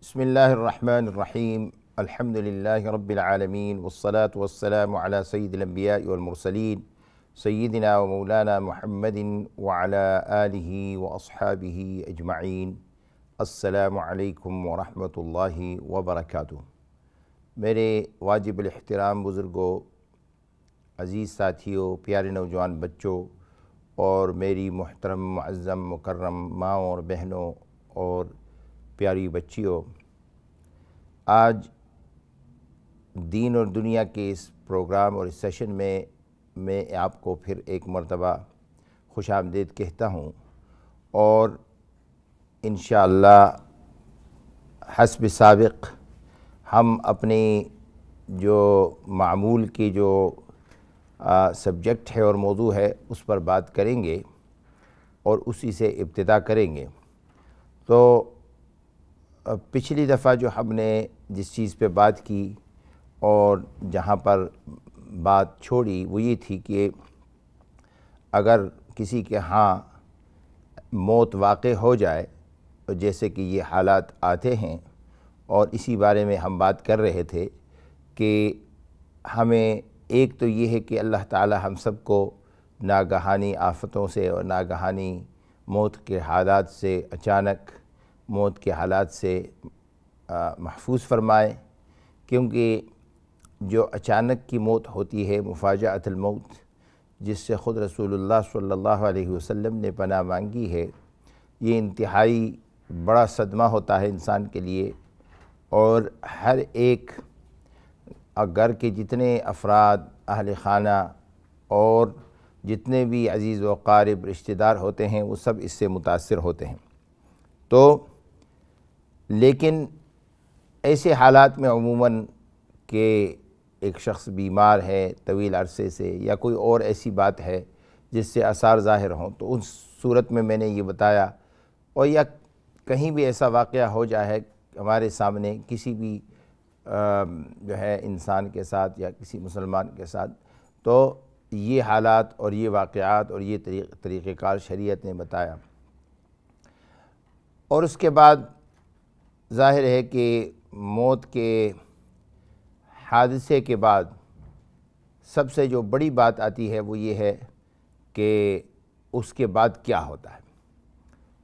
بسم اللہ الرحمن الرحیم الحمد للہ رب العالمین والصلاة والسلام علی سید الانبیاء والمرسلین سیدنا و مولانا محمد وعلی آلہ واصحابہ اجمعین۔ السلام علیکم ورحمۃ اللہ وبرکاتہ۔ میرے واجب الاحترام بزرگوں، عزیز ساتھیوں، پیارے نوجوان بچوں اور میری محترم معظم مکرم ماؤں اور بہنوں اور پیاری بچیوں، آج دین اور دنیا کے اس پروگرام اور اس سیشن میں آپ کو پھر ایک مرتبہ خوش آمدید کہتا ہوں، اور انشاءاللہ حسب سابق ہم اپنی جو معمول کی جو سبجیکٹ ہے اور موضوع ہے اس پر بات کریں گے اور اسی سے ابتدا کریں گے۔ تو پچھلی دفعہ جو ہم نے جس چیز پہ بات کی اور جہاں پر بات چھوڑی وہ یہ تھی کہ اگر کسی کے ہاں موت واقع ہو جائے، جیسے کہ یہ حالات آتے ہیں، اور اسی بارے میں ہم بات کر رہے تھے کہ ہمیں ایک تو یہ ہے کہ اللہ تعالی ہم سب کو ناگہانی آفتوں سے اور ناگہانی موت کے حالات سے، اچانک موت کے حالات سے محفوظ فرمائے، کیونکہ جو اچانک کی موت ہوتی ہے مفاجأۃ الموت، جس سے خود رسول اللہ صلی اللہ علیہ وسلم نے پناہ مانگی ہے، یہ انتہائی بڑا صدمہ ہوتا ہے انسان کے لیے، اور ہر ایک گھر کے جتنے افراد، اہل خانہ اور جتنے بھی عزیز و قارب رشتہ دار ہوتے ہیں وہ سب اس سے متاثر ہوتے ہیں۔ تو لیکن ایسے حالات میں عموماً کہ ایک شخص بیمار ہے طویل عرصے سے، یا کوئی اور ایسی بات ہے جس سے آثار ظاہر ہوں، تو اس صورت میں نے یہ بتایا، اور یا کہیں بھی ایسا واقعہ ہو جائے ہمارے سامنے کسی بھی جو ہے انسان کے ساتھ یا کسی مسلمان کے ساتھ، تو یہ حالات اور یہ واقعات اور یہ طریقہ کار شریعت نے بتایا۔ اور اس کے بعد ظاہر ہے کہ موت کے حادثے کے بعد سب سے جو بڑی بات آتی ہے وہ یہ ہے کہ اس کے بعد کیا ہوتا ہے۔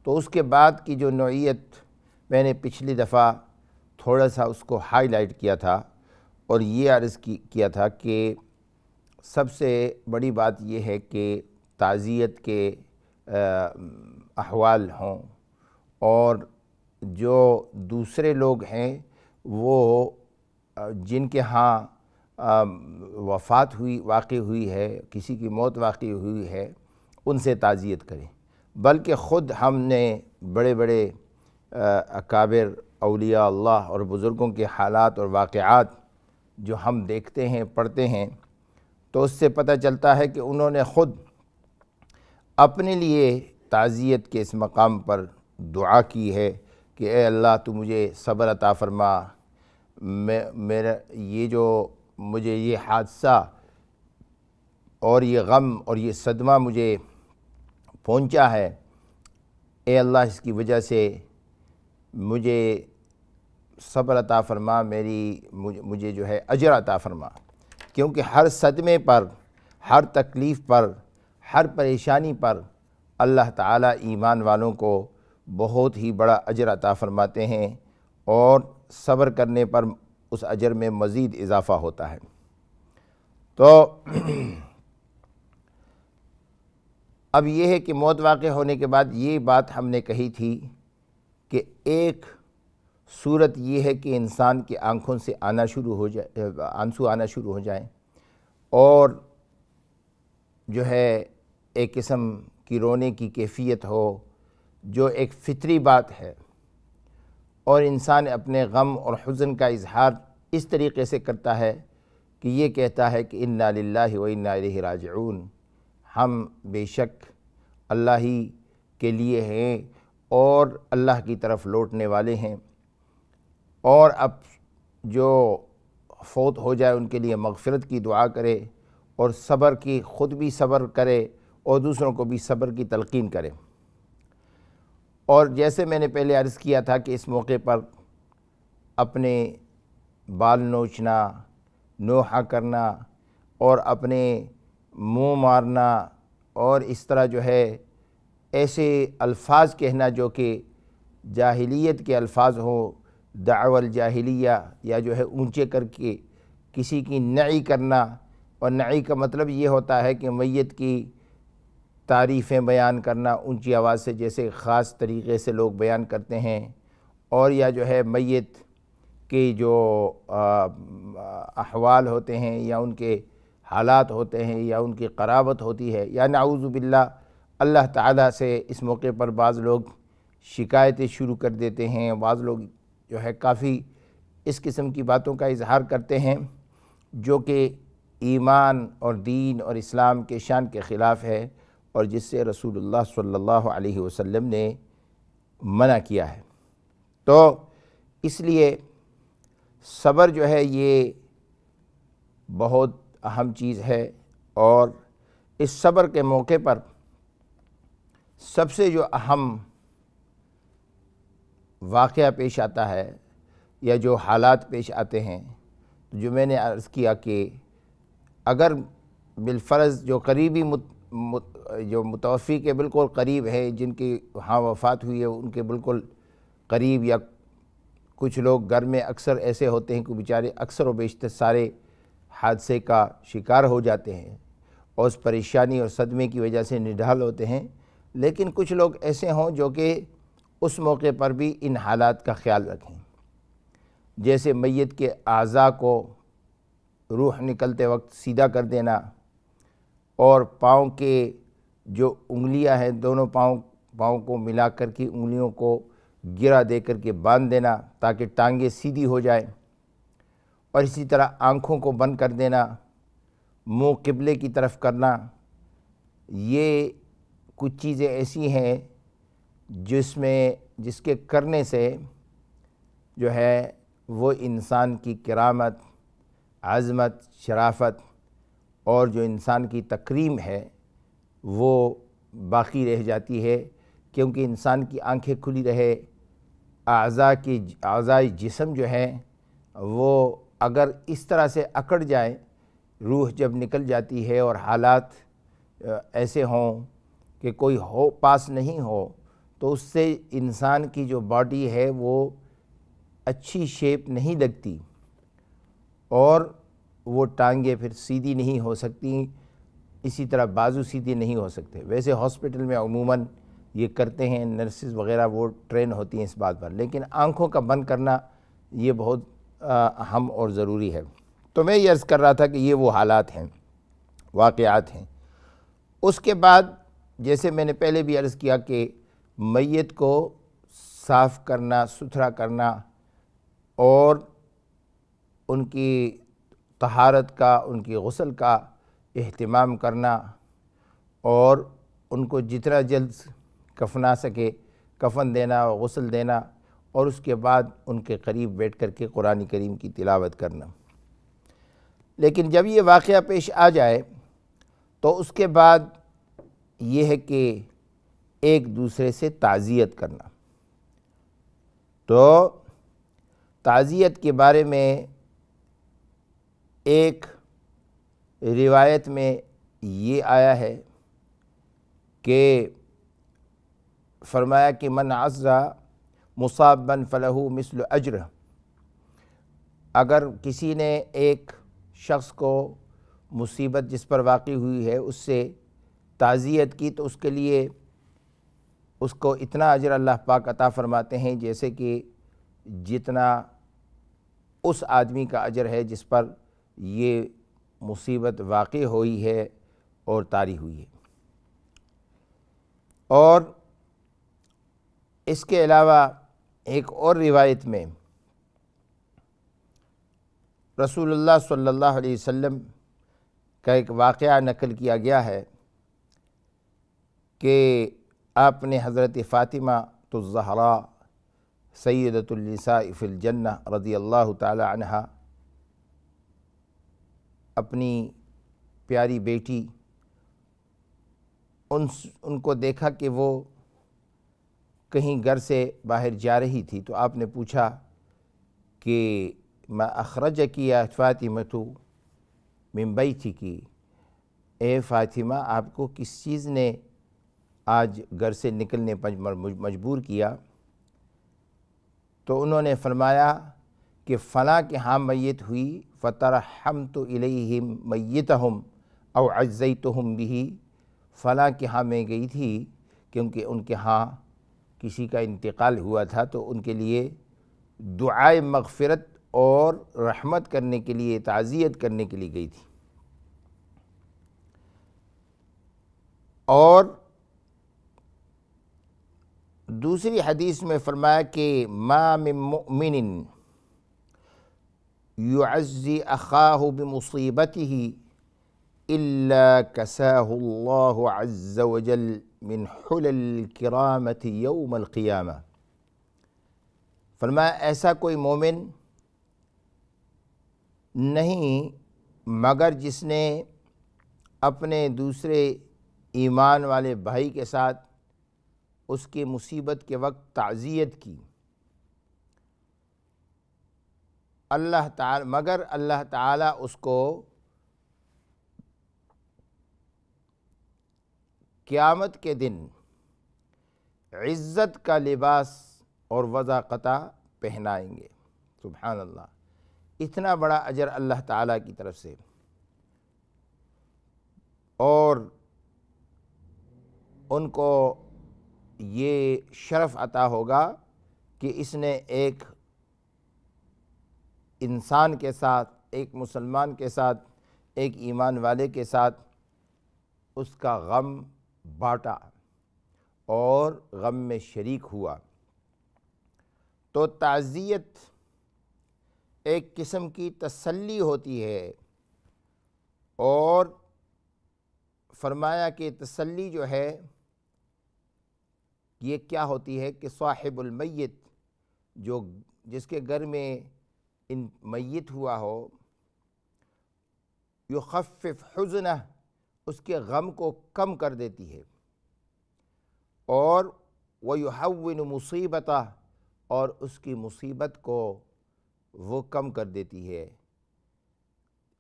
تو اس کے بعد کی جو نوعیت میں نے پچھلی دفعہ تھوڑا سا اس کو ہائی لائٹ کیا تھا، اور یہ عرض کیا تھا کہ سب سے بڑی بات یہ ہے کہ تعزیت کے احوال ہوں، اور جو دوسرے لوگ ہیں وہ جن کے ہاں وفات واقع ہوئی ہے، کسی کی موت واقع ہوئی ہے، ان سے تعزیت کریں، بلکہ خود ہم نے بڑے بڑے اکابر اولیاء اللہ اور بزرگوں کے حالات اور واقعات جو ہم دیکھتے ہیں، پڑھتے ہیں، تو اس سے پتہ چلتا ہے کہ انہوں نے خود اپنے لیے تعزیت کے اس مقام پر دعا کی ہے کہ اے اللہ تو مجھے صبر عطا فرما، میرا مجھے یہ حادثہ اور یہ غم اور یہ صدمہ مجھے پہنچا ہے، اے اللہ اس کی وجہ سے مجھے صبر عطا فرما، مجھے جو ہے اجر عطا فرما، کیونکہ ہر صدمے پر، ہر تکلیف پر، ہر پریشانی پر اللہ تعالیٰ ایمان والوں کو بہت ہی بڑا اجر عطا فرماتے ہیں، اور صبر کرنے پر اس اجر میں مزید اضافہ ہوتا ہے۔ تو اب یہ ہے کہ موت واقع ہونے کے بعد یہ بات ہم نے کہی تھی کہ ایک صورت یہ ہے کہ انسان کی آنکھوں سے آنسو آنا شروع ہو جائیں، اور جو ہے ایک قسم کی رونے کی کیفیت ہو، جو ایک فطری بات ہے، اور انسان اپنے غم اور حزن کا اظہار اس طریقے سے کرتا ہے کہ یہ کہتا ہے کہ انا للہ و انا الیہ راجعون، ہم بے شک اللہ ہی کے لیے ہیں اور اللہ کی طرف لوٹنے والے ہیں، اور اب جو فوت ہو جائے ان کے لیے مغفرت کی دعا کرے، اور صبر کی، خود بھی صبر کرے اور دوسروں کو بھی صبر کی تلقین کرے۔ اور جیسے میں نے پہلے عرض کیا تھا کہ اس موقع پر اپنے بال نوچنا، نوحہ کرنا اور اپنے منہ مارنا اور اس طرح جو ہے ایسے الفاظ کہنا جو کہ جاہلیت کے الفاظ ہوں، دعوی الجاہلیہ، یا جو ہے اونچے کر کے کسی کی نعی کرنا، اور نعی کا مطلب یہ ہوتا ہے کہ میت کی تعریفیں بیان کرنا اونچی آواز سے، جیسے خاص طریقے سے لوگ بیان کرتے ہیں، اور یا جو ہے میت کے جو احوال ہوتے ہیں یا ان کے حالات ہوتے ہیں یا ان کی قرابت ہوتی ہے، یا نعوذ باللہ اللہ تعالیٰ سے اس موقع پر بعض لوگ شکایتیں شروع کر دیتے ہیں، بعض لوگ جو ہے کافی اس قسم کی باتوں کا اظہار کرتے ہیں جو کہ ایمان اور دین اور اسلام کے شان کے خلاف ہے، اور جس سے رسول اللہ صلی اللہ علیہ وسلم نے منع کیا ہے۔ تو اس لیے صبر جو ہے یہ بہت اہم چیز ہے، اور اس صبر کے موقع پر سب سے جو اہم واقعہ پیش آتا ہے یا جو حالات پیش آتے ہیں، جو میں نے عرض کیا کہ اگر بالفرض جو قریبی جو متوفی کے بالکل قریب ہے، جن کی وہاں وفات ہوئی ہے، ان کے بالکل قریب، یا کچھ لوگ گھر میں اکثر ایسے ہوتے ہیں کہ بیچارے اکثر و بیشتر سارے حادثے کا شکار ہو جاتے ہیں اور اس پریشانی اور صدمے کی وجہ سے نڈھال ہوتے ہیں، لیکن کچھ لوگ ایسے ہوں جو کہ اس موقع پر بھی ان حالات کا خیال رکھیں، جیسے میت کے اعضاء کو روح نکلتے وقت سیدھا کر دینا، اور پاؤں کے جو انگلیاں ہیں دونوں پاؤں کو ملا کر کے انگلیوں کو گرا دے کر کے باندھ دینا تاکہ ٹانگیں سیدھی ہو جائیں، اور اسی طرح آنکھوں کو بند کر دینا، منہ قبلے کی طرف کرنا۔ یہ کچھ چیزیں ایسی ہیں جس کے کرنے سے جو ہے وہ انسان کی کرامت، عظمت، شرافت اور جو انسان کی تکریم ہے وہ باقی رہ جاتی ہے، کیونکہ انسان کی آنکھیں کھلی رہے، اعضاء جسم جو ہے وہ اگر اس طرح سے اکڑ جائیں، روح جب نکل جاتی ہے اور حالات ایسے ہوں کہ کوئی پاس نہیں ہو، تو اس سے انسان کی جو باڈی ہے وہ اچھی شیپ نہیں لگتی، اور وہ ٹانگیں پھر سیدھی نہیں ہو سکتی، اسی طرح بازو سیدھے نہیں ہو سکتے۔ ویسے ہاسپٹل میں عموماً یہ کرتے ہیں، نرسز وغیرہ وہ ٹرین ہوتی ہیں اس بات پر، لیکن آنکھوں کا بند کرنا یہ بہت اہم اور ضروری ہے۔ تو میں یہ عرض کر رہا تھا کہ یہ وہ حالات ہیں، واقعات ہیں۔ اس کے بعد جیسے میں نے پہلے بھی عرض کیا کہ میت کو صاف کرنا، ستھرا کرنا، اور ان کی طہارت کا، ان کی غسل کا اہتمام کرنا، اور ان کو جتنا جلد کفنا سکے کفن دینا، غسل دینا، اور اس کے بعد ان کے قریب بیٹھ کر کے قرآن کریم کی تلاوت کرنا۔ لیکن جب یہ واقعہ پیش آ جائے تو اس کے بعد یہ ہے کہ ایک دوسرے سے تعزیت کرنا۔ تو تعزیت کے بارے میں ایک روایت میں یہ آیا ہے کہ فرمایا کہ من عزا مصابا فلہ مثل اجر، اگر کسی نے ایک شخص کو مصیبت جس پر واقع ہوئی ہے اس سے تعزیت کی تو اس کے لیے اس کو اتنا اجر اللہ پاک عطا فرماتے ہیں جیسے کہ جتنا اس آدمی کا اجر ہے جس پر یہ مصیبت واقع ہوئی ہے اور طاری ہوئی ہے۔ اور اس کے علاوہ ایک اور روایت میں رسول اللہ صلی اللہ علیہ وسلم کا ایک واقعہ نقل کیا گیا ہے کہ آپ نے حضرت فاطمہ الزہراء سیدۃ النساء فی الجنہ رضی اللہ تعالی عنہا، اپنی پیاری بیٹی، ان کو دیکھا کہ وہ کہیں گھر سے باہر جا رہی تھی، تو آپ نے پوچھا کہ ما اخرجکی یا فاطمۃ من بیتکی، اے فاطمہ آپ کو کس چیز نے آج گھر سے نکلنے پر مجبور کیا؟ تو انہوں نے فرمایا کہ فلاں کے ہاں میت ہوئی، فترحمت الیہم میتہم او عزیتہم بہ، فلاں کے ہاں میں گئی تھی کیونکہ ان کے ہاں کسی کا انتقال ہوا تھا، تو ان کے لیے دعائے مغفرت اور رحمت کرنے کے لیے، تعزیت کرنے کے لیے گئی تھی۔ اور دوسری حدیث میں فرمایا کہ ما من مؤمن یعزی اخاہ بمصیبتہ الا کساہ اللہ عز وجل من حلل الکرامۃ یوم القیامہ۔ فرمایا ایسا کوئی مومن نہیں مگر جس نے اپنے دوسرے ایمان والے بھائی کے ساتھ اس کی مصیبت کے وقت تعزیت کی، مگر اللہ تعالیٰ اس کو قیامت کے دن عزت کا لباس اور وضاقتہ پہنائیں گے۔ سبحان اللہ، اتنا بڑا اجر اللہ تعالیٰ کی طرف سے، اور ان کو یہ شرف عطا ہوگا کہ اس نے ایک انسان کے ساتھ، ایک مسلمان کے ساتھ، ایک ایمان والے کے ساتھ اس کا غم بانٹا اور غم میں شریک ہوا۔ تو تعزیت ایک قسم کی تسلی ہوتی ہے، اور فرمایا کہ تسلی جو ہے یہ کیا ہوتی ہے کہ صاحب المیت، جس کے گھر میں میت ہوا ہو، یخفف حزنہ، اس کے غم کو کم کر دیتی ہے، اور ویہون مصیبتہ، اور اس کی مصیبت کو وہ کم کر دیتی ہے۔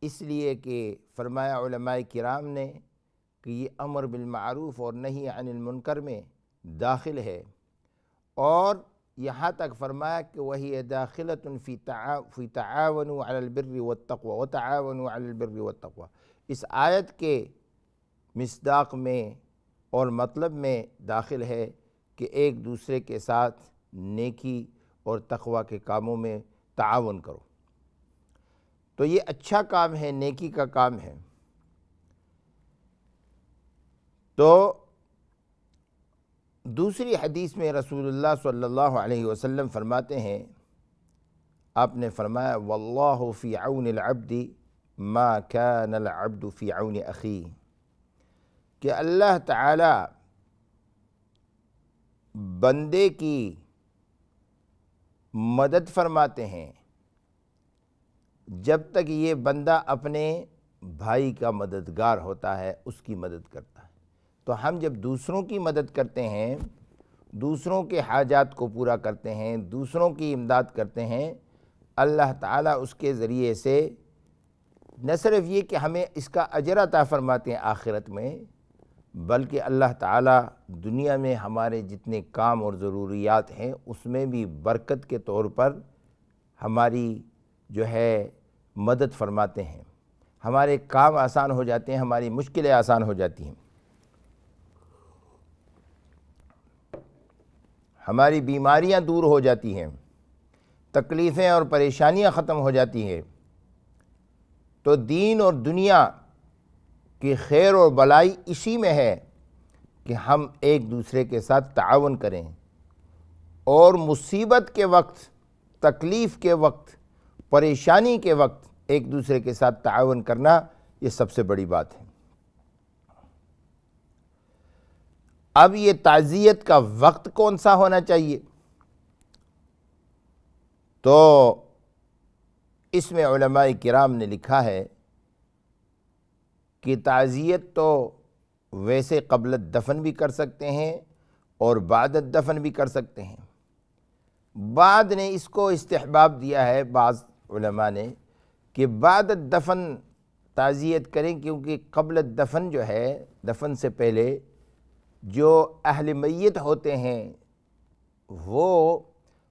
اس لیے کہ فرمایا علماء کرام نے کہ یہ امر بالمعروف اور نہی عن المنکر میں داخل ہے، اور یہاں تک فرمایا کہ وہی داخلۃ فی تعاونوا علی البر والتقوی وتعاونوا علی البر والتقوی، اس آیت کے مصداق میں اور مطلب میں داخل ہے کہ ایک دوسرے کے ساتھ نیکی اور تقوی کے کاموں میں تعاون کرو۔ تو یہ اچھا کام ہے، نیکی کا کام ہے۔ تو دوسری حدیث میں رسول اللہ صلی اللہ علیہ وسلم فرماتے ہیں، آپ نے فرمایا واللہ فی عون العبد ما کان العبد فی عون اخیہ، کہ اللہ تعالی بندے کی مدد فرماتے ہیں جب تک یہ بندہ اپنے بھائی کا مددگار ہوتا ہے، اس کی مدد کرتا ہے۔ تو ہم جب دوسروں کی مدد کرتے ہیں، دوسروں کے حاجات کو پورا کرتے ہیں، دوسروں کی امداد کرتے ہیں، اللہ تعالیٰ اس کے ذریعے سے نہ صرف یہ کہ ہمیں اس کا اجر عطا فرماتے ہیں آخرت میں، بلکہ اللہ تعالیٰ دنیا میں ہمارے جتنے کام اور ضروریات ہیں اس میں بھی برکت کے طور پر ہماری جو ہے مدد فرماتے ہیں، ہمارے کام آسان ہو جاتے ہیں، ہماری مشکلیں آسان ہو جاتی ہیں، ہماری بیماریاں دور ہو جاتی ہیں، تکلیفیں اور پریشانیاں ختم ہو جاتی ہیں۔ تو دین اور دنیا کی خیر اور بلائی اسی میں ہے کہ ہم ایک دوسرے کے ساتھ تعاون کریں، اور مصیبت کے وقت، تکلیف کے وقت، پریشانی کے وقت ایک دوسرے کے ساتھ تعاون کرنا یہ سب سے بڑی بات ہے۔ اب یہ تعزیت کا وقت کون سا ہونا چاہیے؟ تو اس میں علماء کرام نے لکھا ہے کہ تعزیت تو ویسے قبل الدفن بھی کر سکتے ہیں اور بعد الدفن بھی کر سکتے ہیں، بعد نے اس کو استحباب دیا ہے بعض علماء نے کہ بعد الدفن تعزیت کریں، کیونکہ قبل الدفن جو ہے، دفن سے پہلے جو اہل میت ہوتے ہیں وہ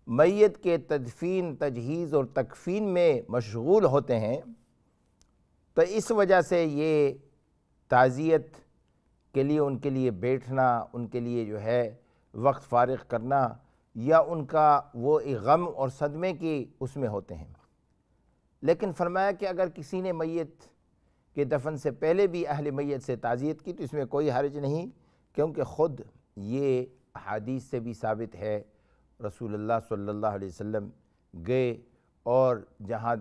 میت کے تدفین، تجہیز اور تکفین میں مشغول ہوتے ہیں، تو اس وجہ سے یہ تعزیت کے لیے ان کے لیے بیٹھنا، ان کے لیے جو ہے وقت فارغ کرنا، یا ان کا وہ غم اور صدمے کی اس میں ہوتے ہیں۔ لیکن فرمایا کہ اگر کسی نے میت کے دفن سے پہلے بھی اہل میت سے تعزیت کی تو اس میں کوئی حرج نہیں، کیونکہ خود یہ احادیث سے بھی ثابت ہے، رسول اللہ صلی اللہ علیہ وسلم گئے اور جہاں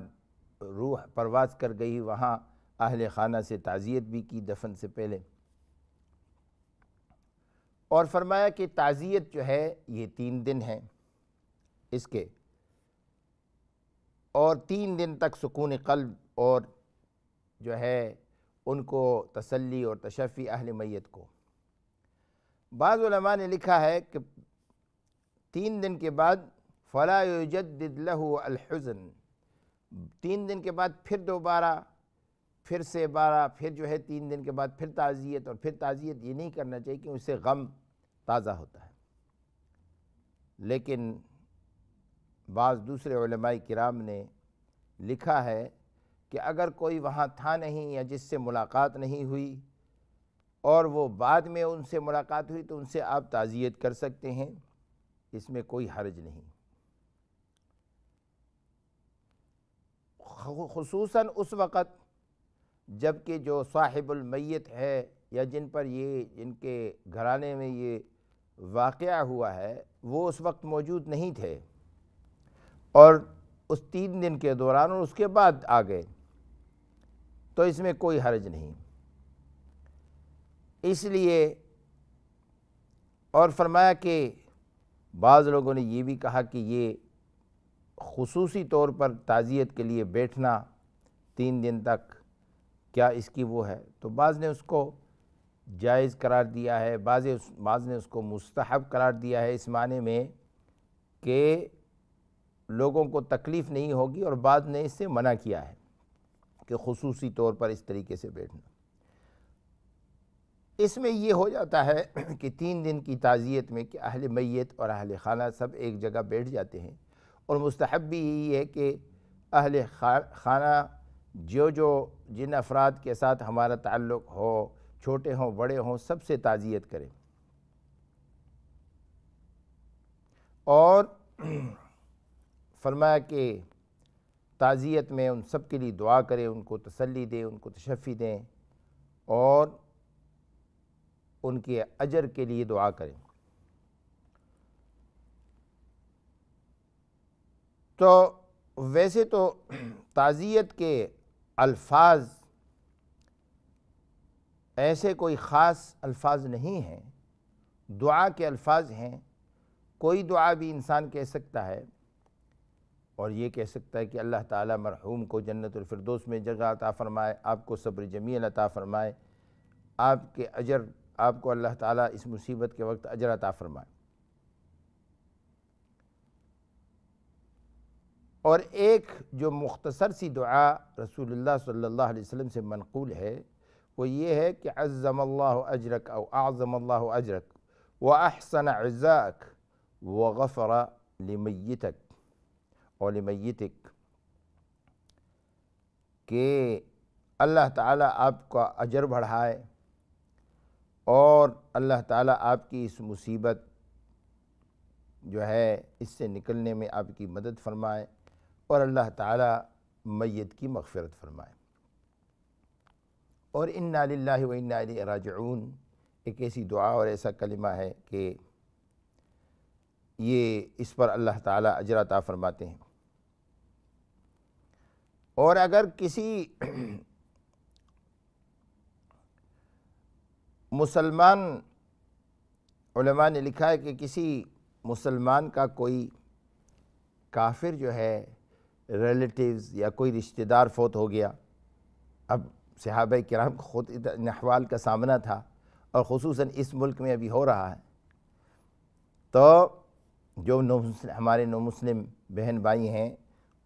روح پرواز کر گئی وہاں اہل خانہ سے تعزیت بھی کی دفن سے پہلے۔ اور فرمایا کہ تعزیت جو ہے یہ 3 دن ہیں اس کے، اور 3 دن تک سکون قلب اور جو ہے ان کو تسلی اور تشفی اہل میت کو۔ بعض علماء نے لکھا ہے کہ 3 دن کے بعد فلا یجدد له الحزن، 3 دن کے بعد پھر دوبارہ پھر جو ہے 3 دن کے بعد پھر تعزیت، اور پھر تعزیت یہ نہیں کرنا چاہیے کہ اس سے غم تازہ ہوتا ہے۔ لیکن بعض دوسرے علماء کرام نے لکھا ہے کہ اگر کوئی وہاں تھا نہیں یا جس سے ملاقات نہیں ہوئی اور وہ بعد میں ان سے ملاقات ہوئی تو ان سے آپ تعزیت کر سکتے ہیں، اس میں کوئی حرج نہیں، خصوصاً اس وقت جب کہ جو صاحب المیت ہے یا جن کے گھرانے میں یہ واقعہ ہوا ہے وہ اس وقت موجود نہیں تھے اور اس 3 دن کے دوران اور اس کے بعد آ گئے، تو اس میں کوئی حرج نہیں۔ اس لیے اور فرمایا کہ بعض لوگوں نے یہ بھی کہا کہ یہ خصوصی طور پر تعزیت کے لیے بیٹھنا 3 دن تک کیا اس کی وہ ہے، تو بعض نے اس کو جائز قرار دیا ہے، بعض نے اس کو مستحب قرار دیا ہے، اس معنی میں کہ لوگوں کو تکلیف نہیں ہوگی، اور بعض نے اس سے منع کیا ہے کہ خصوصی طور پر اس طریقے سے بیٹھنا۔ اس میں یہ ہو جاتا ہے کہ 3 دن کی تعزیت میں کہ اہل میت اور اہل خانہ سب ایک جگہ بیٹھ جاتے ہیں، اور مستحب بھی یہی ہے کہ اہل خانہ جن افراد کے ساتھ ہمارا تعلق ہو، چھوٹے ہوں بڑے ہوں، سب سے تعزیت کریں، اور فرمایا کہ تعزیت میں ان سب کے لیے دعا کریں، ان کو تسلی دیں، ان کو تشفی دیں، اور ان کے اجر کے لیے دعا کریں۔ تو ویسے تو تعزیت کے الفاظ ایسے کوئی خاص الفاظ نہیں ہیں، دعا کے الفاظ ہیں، کوئی دعا بھی انسان کہہ سکتا ہے، اور یہ کہہ سکتا ہے کہ اللہ تعالیٰ مرحوم کو جنت الفردوس میں جگہ عطا فرمائے، آپ کو صبر جمیل عطا فرمائے، آپ کو اللہ تعالیٰ اس مصیبت کے وقت اجر عطا فرمائے۔ اور ایک جو مختصر سی دعا رسول اللہ صلی اللہ علیہ وسلم سے منقول ہے وہ یہ ہے کہ عظم اللہ اجرک او اعظم اللہ اجرک واحسن عزاک وغفر لمیتک اور لمیتک، کہ اللہ تعالیٰ آپ کا اجر بڑھائے اور اللہ تعالیٰ آپ کی اس مصیبت جو ہے اس سے نکلنے میں آپ کی مدد فرمائے، اور اللہ تعالیٰ میت کی مغفرت فرمائے۔ اور انا للہ و انا الیہ راجعون ایک ایسی دعا اور ایسا کلمہ ہے کہ یہ اس پر اللہ تعالیٰ اجر عطا فرماتے ہیں۔ اور اگر کسی مسلمان، علماء نے لکھا ہے کہ کسی مسلمان کا کوئی کافر جو ہے ریلیٹیوز یا کوئی رشتہ دار فوت ہو گیا، اب صحابہ کرام کو خود ان احوال کا سامنا تھا، اور خصوصاً اس ملک میں ابھی ہو رہا ہے، تو جو ہمارے نو مسلم بہن بھائی ہیں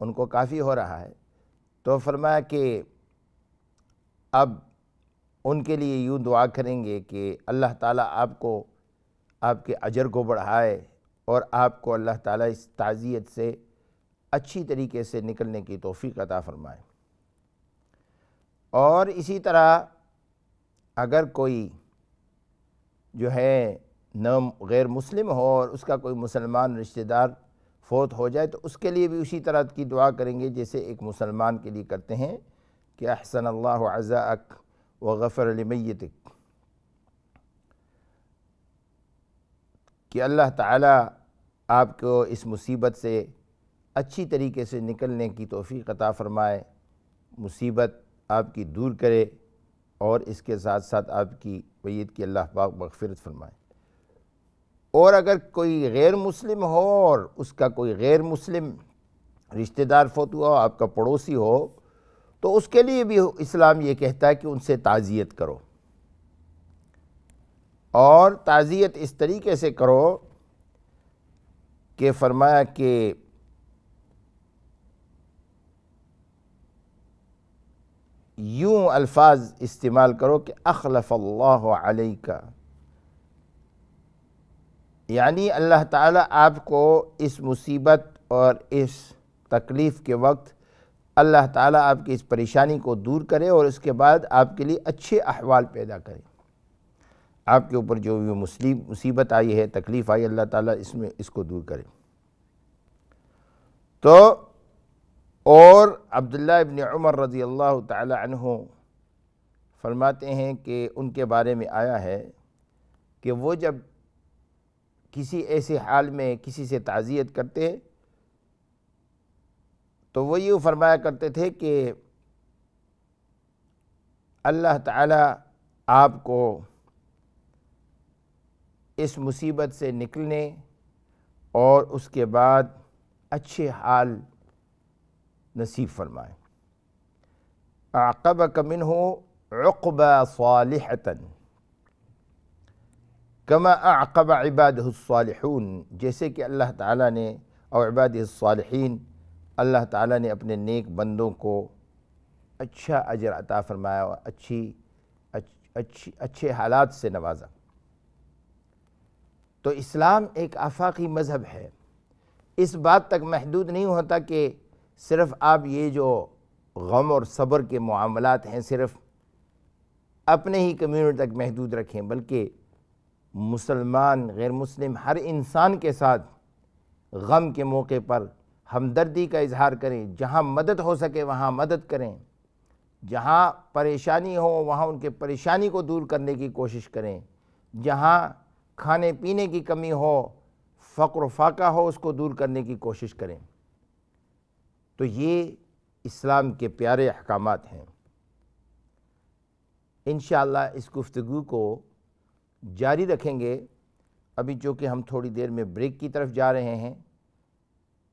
ان کو کافی ہو رہا ہے، تو فرمایا کہ اب ان کے لیے یوں دعا کریں گے کہ اللہ تعالیٰ آپ کو، آپ کے اجر کو بڑھائے اور آپ کو اللہ تعالیٰ اس تعزیت سے اچھی طریقے سے نکلنے کی توفیق عطا فرمائے۔ اور اسی طرح اگر کوئی جو ہے غیر مسلم ہو اور اس کا کوئی مسلمان رشتہ دار فوت ہو جائے تو اس کے لیے بھی اسی طرح کی دعا کریں گے جیسے ایک مسلمان کے لیے کرتے ہیں کہ احسن اللہ عزاءک وغفر لمیتک، کہ اللہ تعالیٰ آپ کو اس مصیبت سے اچھی طریقے سے نکلنے کی توفیق عطا فرمائے، مصیبت آپ کی دور کرے اور اس کے ساتھ ساتھ آپ کی میت کی اللہ پاک مغفرت فرمائے۔ اور اگر کوئی غیر مسلم ہو اور اس کا کوئی غیر مسلم رشتہ دار فوت ہوا ہو، آپ کا پڑوسی ہو، تو اس کے لیے بھی اسلام یہ کہتا ہے کہ ان سے تعزیت کرو، اور تعزیت اس طریقے سے کرو کہ فرمایا کہ یوں الفاظ استعمال کرو کہ اخلف اللہ علیک، یعنی اللہ تعالیٰ آپ کو اس مصیبت اور اس تکلیف کے وقت اللہ تعالیٰ آپ کی اس پریشانی کو دور کرے اور اس کے بعد آپ کے لیے اچھے احوال پیدا کرے۔ آپ کے اوپر جو مصیبت آئی ہے، تکلیف آئی، اللہ تعالیٰ اس کو دور کرے۔ تو اور عبداللہ ابن عمر رضی اللہ تعالی عنہ فرماتے ہیں کہ ان کے بارے میں آیا ہے کہ وہ جب کسی ایسے حال میں کسی سے تعزیت کرتے تو وہ یوں فرمایا کرتے تھے کہ اللہ تعالیٰ آپ کو اس مصیبت سے نکلنے اور اس کے بعد اچھے حال نصیب فرمائے۔ اعقبک منہ عقبہ صالحۃ کما اعقب عبادہ الصالحون، جیسے کہ اللہ تعالیٰ نے اور عبادہ الصالحین، اللہ تعالیٰ نے اپنے نیک بندوں کو اچھا اجر عطا فرمایا اور اچھے حالات سے نوازا۔ تو اسلام ایک آفاقی مذہب ہے، اس بات تک محدود نہیں ہوتا کہ صرف آپ یہ جو غم اور صبر کے معاملات ہیں صرف اپنے ہی کمیونٹی تک محدود رکھیں، بلکہ مسلمان غیر مسلم ہر انسان کے ساتھ غم کے موقع پر ہمدردی کا اظہار کریں، جہاں مدد ہو سکے وہاں مدد کریں، جہاں پریشانی ہو وہاں ان کے پریشانی کو دور کرنے کی کوشش کریں، جہاں کھانے پینے کی کمی ہو، فقر و فاقہ ہو، اس کو دور کرنے کی کوشش کریں۔ تو یہ اسلام کے پیارے احکامات ہیں۔ انشاءاللہ اس گفتگو کو جاری رکھیں گے۔ ابھی چونکہ ہم تھوڑی دیر میں بریک کی طرف جا رہے ہیں،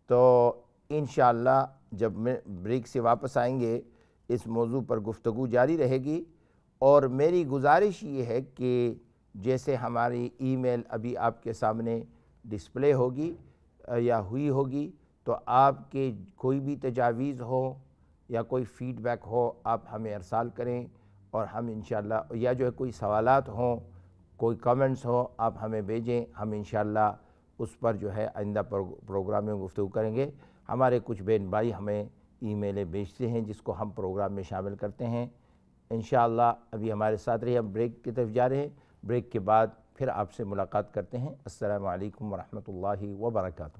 تو انشاءاللہ جب بریک سے واپس آئیں گے اس موضوع پر گفتگو جاری رہے گی۔ اور میری گزارش یہ ہے کہ جیسے ہماری ای میل ابھی آپ کے سامنے ڈسپلے ہوگی یا ہوئی ہوگی، تو آپ کے کوئی بھی تجاویز ہو یا کوئی فیڈ بیک ہو آپ ہمیں ارسال کریں، اور ہم انشاءاللہ یا جو ہے کوئی سوالات ہوں، کوئی کامنٹس ہوں، آپ ہمیں بھیجیں، ہم انشاءاللہ اس پر جو ہے آئندہ پروگرام میں گفتگو کریں گے۔ ہمارے کچھ بہن بھائی ہمیں ای میلیں بھیجتے ہیں جس کو ہم پروگرام میں شامل کرتے ہیں۔ انشاءاللہ ابھی ہمارے ساتھ رہیے، ہم بریک کی طرف جا رہے ہیں، بریک کے بعد پھر آپ سے ملاقات کرتے ہیں۔ السلام علیکم ورحمۃ اللہ وبرکاتہ۔